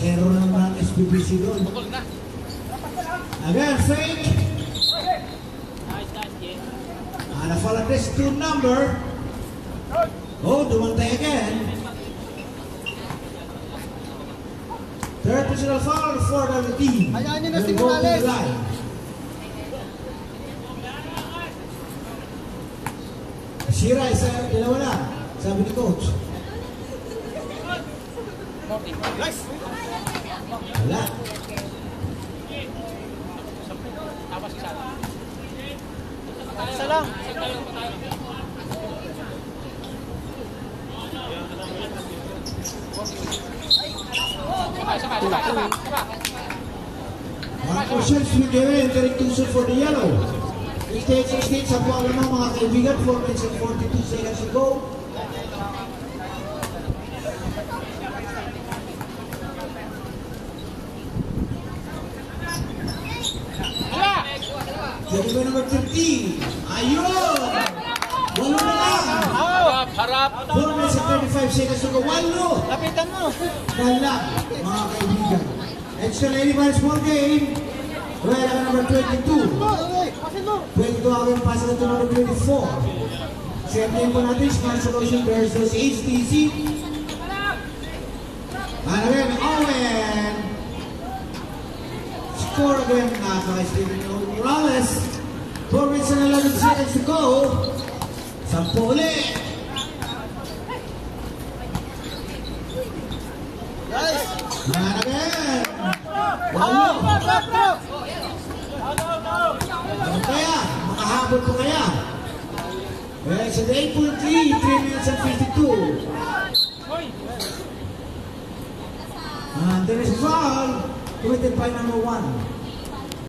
error naman ng SPBC doon. Again, fake. Na-fall aggressive to number. Oh, dumantay again. Third personal foul for the team. Hayaan nyo na si Morales. Sira, isa, dalawa na. Sabi ni coach. Nice. Wala. Isa lang. Marco Shels will give in, very crucial for the yellow. Stage sa po alam mo mga kaibigan, 4 minutes and 42 seconds to go. Jadi number 13. Ayun! Walo na lang. Harap. 4 minutes and 35 seconds to go. Walo! Lapitan mo. Dala, mga kaibigan. Extra 85 small game. Well, number 22. 22 ang pasa na number 24. Siyempre po natin, Smart Solution versus HTC. And again, Owen. Score again, kay Steven Morales. 4 minutes and 11 seconds to go. 10 ulit. Nice. And again. Walo. Ano kaya? Makahabol po kaya? Well, it's at 8.3, 3 minutes and 52. And there is a foul committed by number 1.